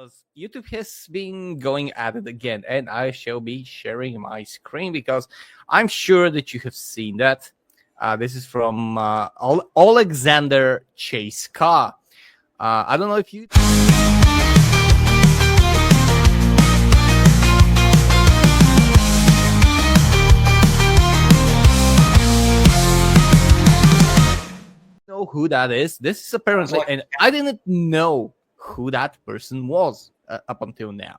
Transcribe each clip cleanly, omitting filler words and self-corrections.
because YouTube has been going at it again, and I shall be sharing my screen because I'm sure that you have seen that. This is from Alexander Chase Carr. I don't know if you. Know who that is. This is apparently, and I didn't know who that person was up until now.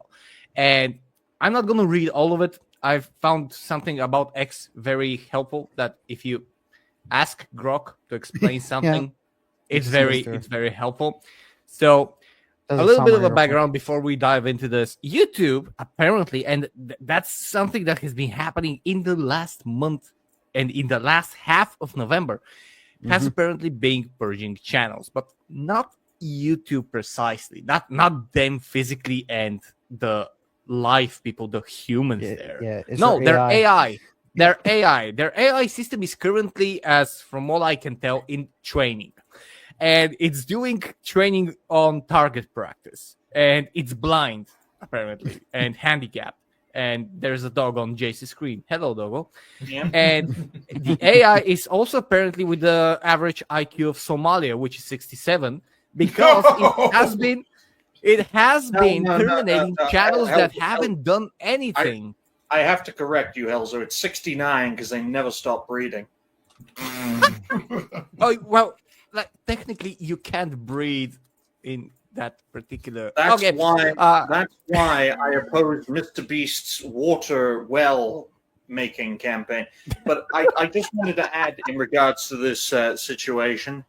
And I'm not going to read all of it. I've found something about X very helpful, that if you ask Grok to explain something, it's very helpful. So a little bit of a background before we dive into this. YouTube apparently, and that's something that has been happening in the last month and in the last half of November, has apparently been purging channels, but not YouTube precisely, not them physically and the live people, the humans there. No, they're AI. Their AI system is currently, as from all I can tell, in training, and it's doing training on target practice, and it's blind apparently and handicapped. And there's a dog on Jace's screen. Hello, doggo. Yeah. And the AI is also apparently with the average IQ of Somalia, which is 67, because it has been terminating channels that haven't done anything. I have to correct you, Helzer. It's 69 because they never stop breeding. Oh, well, like, technically you can't breed in that particular. That's why I oppose Mr. Beast's water well making campaign. But I just wanted to add, in regards to this situation,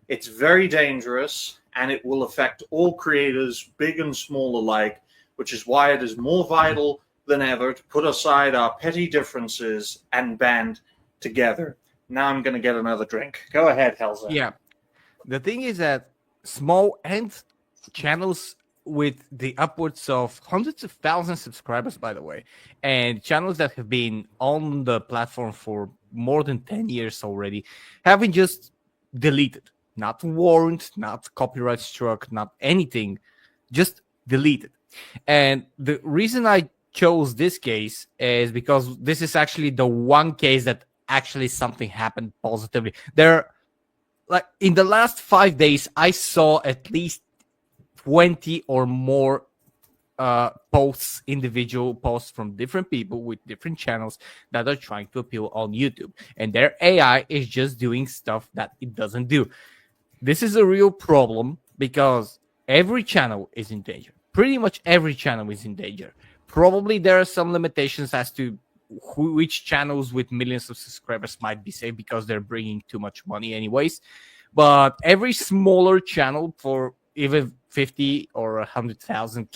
it's very dangerous and it will affect all creators, big and small alike, which is why it is more vital than ever to put aside our petty differences and band together. Now I'm going to get another drink. Go ahead, Helza. Yeah. The thing is that small and channels with the upwards of hundreds of thousands of subscribers, by the way, and channels that have been on the platform for more than 10 years already, have been just deleted. Not warned, not copyright struck, not anything, just deleted. And the reason I chose this case is because this is actually the one case that actually something happened positively. Like in the last 5 days, I saw at least 20 or more posts, individual posts from different people with different channels that are trying to appeal on YouTube. And their AI is just doing stuff that it doesn't do. This is a real problem because every channel is in danger. Pretty much every channel is in danger. Probably there are some limitations as to which channels with millions of subscribers might be safe because they're bringing too much money anyways. But every smaller channel for even 50 or 100,000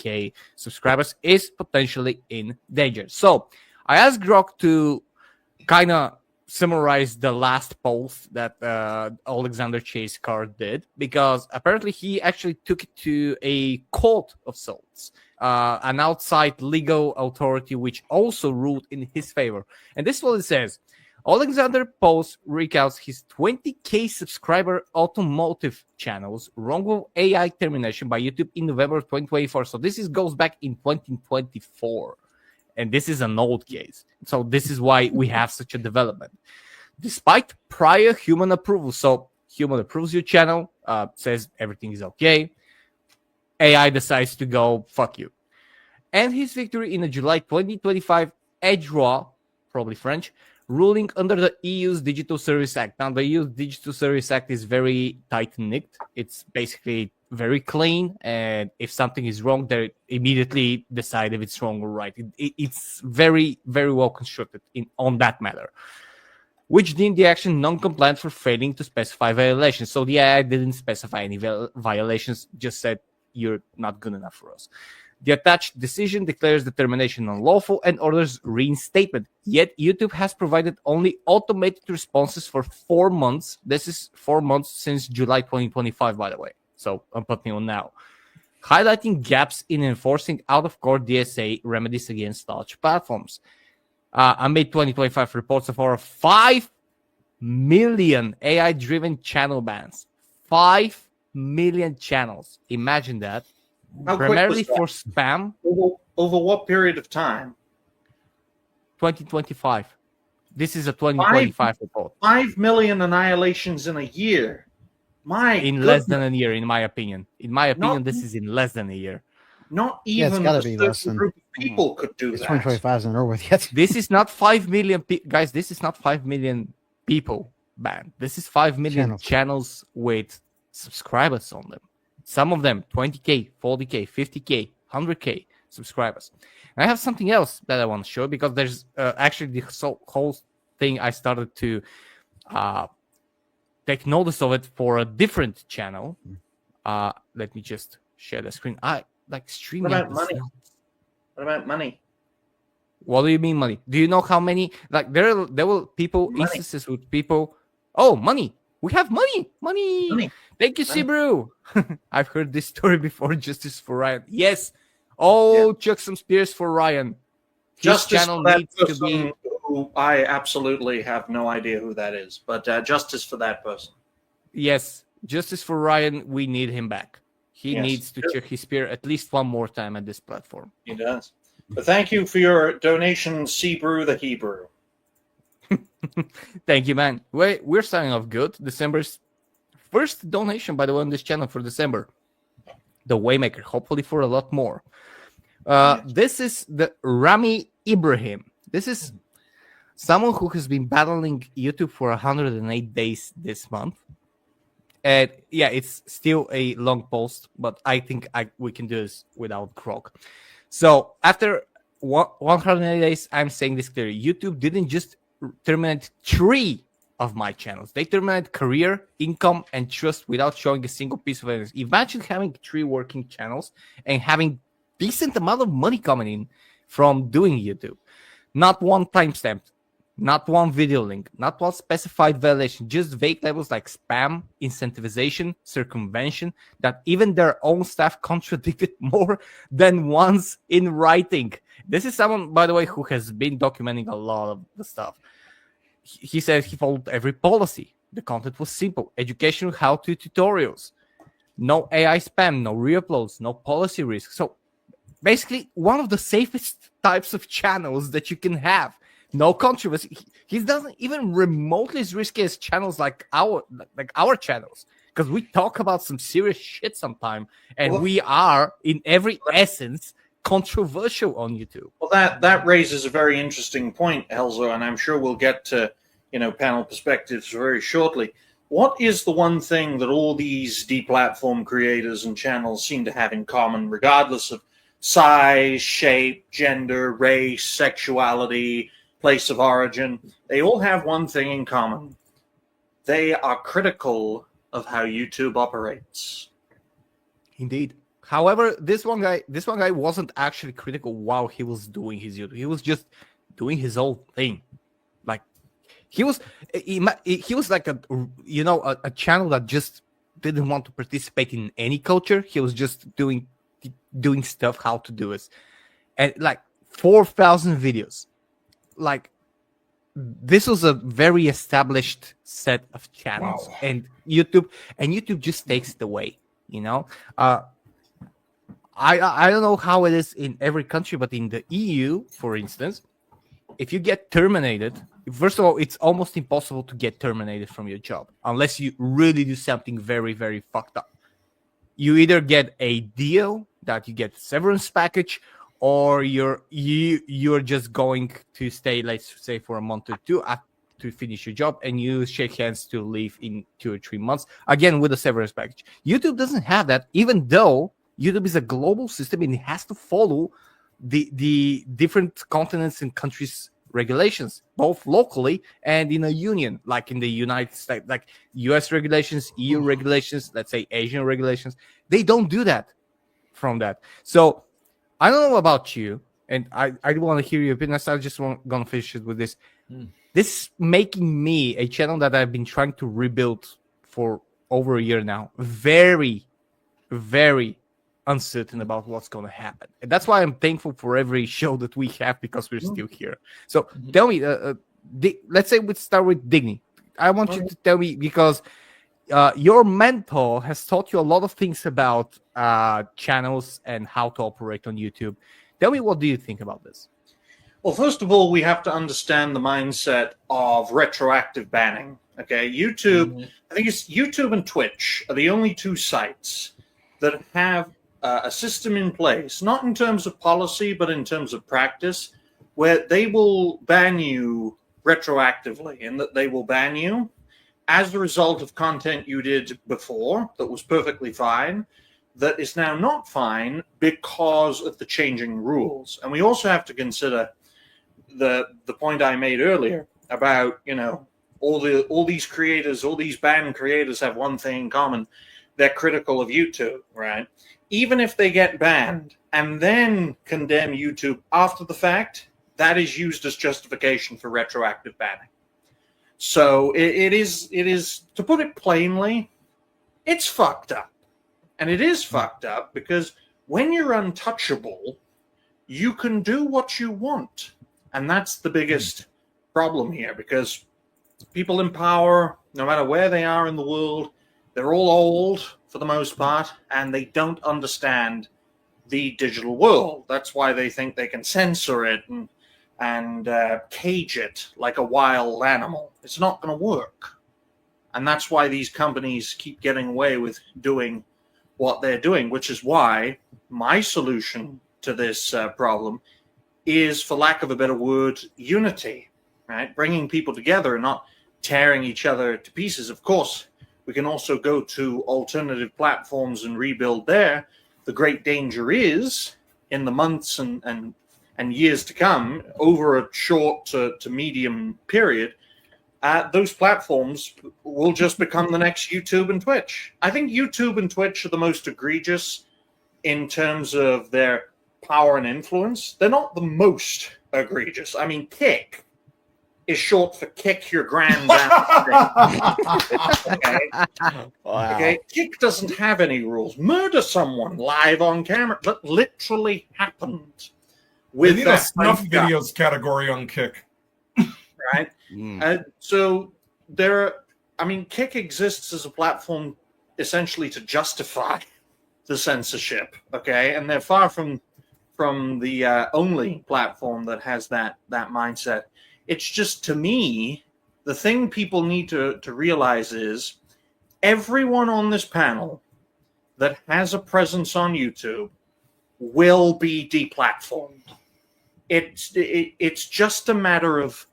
subscribers is potentially in danger. So I asked Grok to kind of summarize the last post that Alexander Chase Carr did, because apparently he actually took it to a court of sorts, an outside legal authority which also ruled in his favor. And this is what it says. Alexander Post recounts his 20K subscriber automotive channel's wrongful AI termination by YouTube in November 2024. So this goes back in 2024. And this is an old case. So this is why we have such a development. Despite prior human approval, so human approves your channel, says everything is okay, AI decides to go, fuck you. And his victory in a July 2025 EDROIT, probably French, ruling under the EU's Digital Service Act. Now, the EU's Digital Service Act is very tight-knit. It's basically very clean, and if something is wrong, they immediately decide if it's wrong or right. It's very, very well constructed on that matter, which deemed the action non-compliant for failing to specify violations. So the AI didn't specify any violations, just said, you're not good enough for us. The attached decision declares the termination unlawful and orders reinstatement. Yet YouTube has provided only automated responses for 4 months. This is 4 months since July 2025, by the way. So I'm putting on now. Highlighting gaps in enforcing out-of-court DSA remedies against such platforms. Amid 2025 reports of over 5 million AI-driven channel bans. 5 million channels. Imagine that. How quick primarily was that? for spam. Over what period of time? 2025. This is a Five 2025 report. 5 million annihilations in a year. My In less goodness. than a year, in my opinion. In my opinion, Not- this is in less than a year. Not Yeah, it's even gotta a be less certain than- group of people could do It's that. 2025 isn't over with yet. This is not 5 million guys. This is not 5 million people banned. This is 5 million channels with subscribers on them. Some of them 20k, 40k, 50k, 100k subscribers. And I have something else that I want to show because there's actually the whole thing I started to take notice of it for a different channel. Let me just share the screen. I like streaming. What about money? What about money? What do you mean money? Do you know how many? Like there were people Money. instances with people. Oh, money. We have money. Money. Thank you, Money. Sibru. I've heard this story before. Justice for Ryan. Yes. Oh, chuck some spears for Ryan. His Justice channel for that needs to person be. who I absolutely have no idea who that is, but justice for that person. Yes, justice for Ryan. We need him back. He Yes. needs to check his spear at least one more time at this platform. He does. But thank you for your donation, Sebrew the Hebrew. Thank you, man. We're starting off good. December's first donation, by the way, on this channel for December. The Waymaker, hopefully for a lot more. This is the Rami Ibrahim. This is someone who has been battling YouTube for 108 days this month. And yeah, it's still a long post, but I think we can do this without Krog. So after 108 days, I'm saying this clearly. YouTube didn't just terminate 3 of my channels. They terminate career, income, and trust without showing a single piece of evidence. Imagine having 3 working channels and having decent amount of money coming in from doing YouTube. Not one timestamp, not one video link, not one specified violation, just vague labels like spam, incentivization, circumvention, that even their own staff contradicted more than once in writing. This is someone, by the way, who has been documenting a lot of the stuff. He said he followed every policy. The content was simple. Educational how-to tutorials. No AI spam, no re-uploads, no policy risk. So basically one of the safest types of channels that you can have. No controversy. He doesn't even remotely as risky as channels like our channels, because we talk about some serious shit sometime, and we are in every essence controversial on YouTube. Well, that raises a very interesting point, Elzo, and I'm sure we'll get to panel perspectives very shortly. What is the one thing that all these deplatform creators and channels seem to have in common, regardless of size, shape, gender, race, sexuality, place of origin? They all have one thing in common. They are critical of how YouTube operates. Indeed. However, this one guy wasn't actually critical while he was doing his YouTube. He was just doing his own thing. Like he was like a channel that just didn't want to participate in any culture. He was just doing stuff how to do it, and like 4,000 videos. Like this was a very established set of channels. Wow. and YouTube just takes it away. I don't know how it is in every country, but in the EU, for instance, if you get terminated, first of all, it's almost impossible to get terminated from your job unless you really do something very, very fucked up. You either get a deal that you get severance package, or you're just going to stay, let's say, for a month or two to finish your job, and you shake hands to leave in 2 or 3 months, again with a severance package. YouTube doesn't have that, even though YouTube is a global system and it has to follow the different continents and countries' regulations, both locally and in a union, like in the United States, like US regulations, EU regulations, let's say Asian regulations. They don't do that from that. So I don't know about you, and I want to hear your opinion. So I just gonna finish it with this. This is making me a channel that I've been trying to rebuild for over a year now. Very, very uncertain about what's going to happen. And that's why I'm thankful for every show that we have, because we're still here. So tell me, let's say we start with Digny. I want you to tell me, because your mentor has taught you a lot of things about channels and how to operate on YouTube. Tell me, what do you think about this? Well, first of all, we have to understand the mindset of retroactive banning. Okay, YouTube, I think it's YouTube and Twitch are the only two sites that have a system in place, not in terms of policy, but in terms of practice, where they will ban you retroactively, and that they will ban you as a result of content you did before that was perfectly fine, that is now not fine because of the changing rules. And we also have to consider the point I made earlier about, all these creators, all these banned creators have one thing in common: they're critical of YouTube, right? Even if they get banned and then condemn YouTube after the fact, that is used as justification for retroactive banning. So it is, to put it plainly, it's fucked up. And it is fucked up because when you're untouchable, you can do what you want. And that's the biggest problem here, because people in power, no matter where they are in the world, they're all old for the most part, and they don't understand the digital world. That's why they think they can censor it and cage it like a wild animal. It's not going to work. And that's why these companies keep getting away with doing what they're doing, which is why my solution to this problem is, for lack of a better word, unity, right? Bringing people together and not tearing each other to pieces. Of course, we can also go to alternative platforms and rebuild there. The great danger is, in the months and years to come, over a short to medium period, those platforms will just become the next YouTube and Twitch. I think YouTube and Twitch are the most egregious in terms of their power and influence. They're not the most egregious. I mean, Kick is short for kick your granddad. Okay? Wow. Okay, Kick doesn't have any rules. Murder someone live on camera. That literally happened. We need a snuff videos category on Kick. Right? So Kick exists as a platform essentially to justify the censorship, okay? And they're far from the only platform that has that mindset. It's just, to me, the thing people need to realize is everyone on this panel that has a presence on YouTube will be deplatformed. It's just a matter of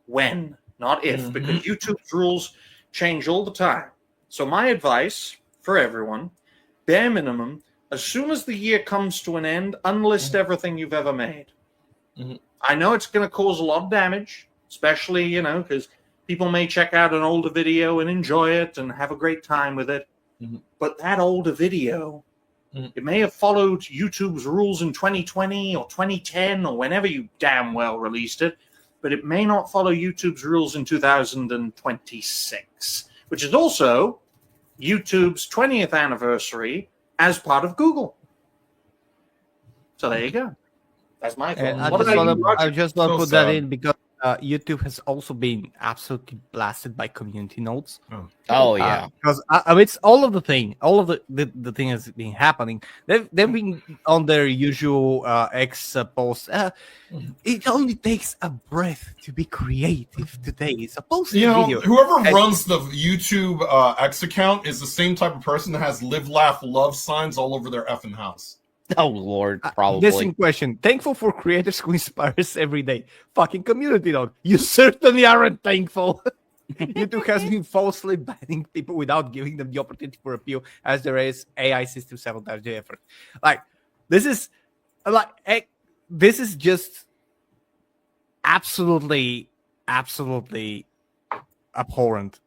when, not if, because YouTube's rules change all the time. So my advice for everyone, bare minimum, as soon as the year comes to an end, unlist everything you've ever made. I know it's going to cause a lot of damage, especially, because people may check out an older video and enjoy it and have a great time with it. But that older video, it may have followed YouTube's rules in 2020 or 2010 or whenever you damn well released it, but it may not follow YouTube's rules in 2026, which is also YouTube's 20th anniversary as part of Google. So there you go. That's my thought. And I just want to put that in because YouTube has also been absolutely blasted by community notes. Oh yeah, because it's all of the thing has been happening. They've been on their usual X posts. It only takes a breath to be creative today. It's a post video. Whoever runs the YouTube X account is the same type of person that has live, laugh, love signs all over their effing house. Oh Lord, probably. This in question. Thankful for creators who inspire us every day. Fucking community note. You certainly aren't thankful. YouTube has been falsely banning people without giving them the opportunity for appeal, as there is AI system sabotage the effort. This is just absolutely abhorrent.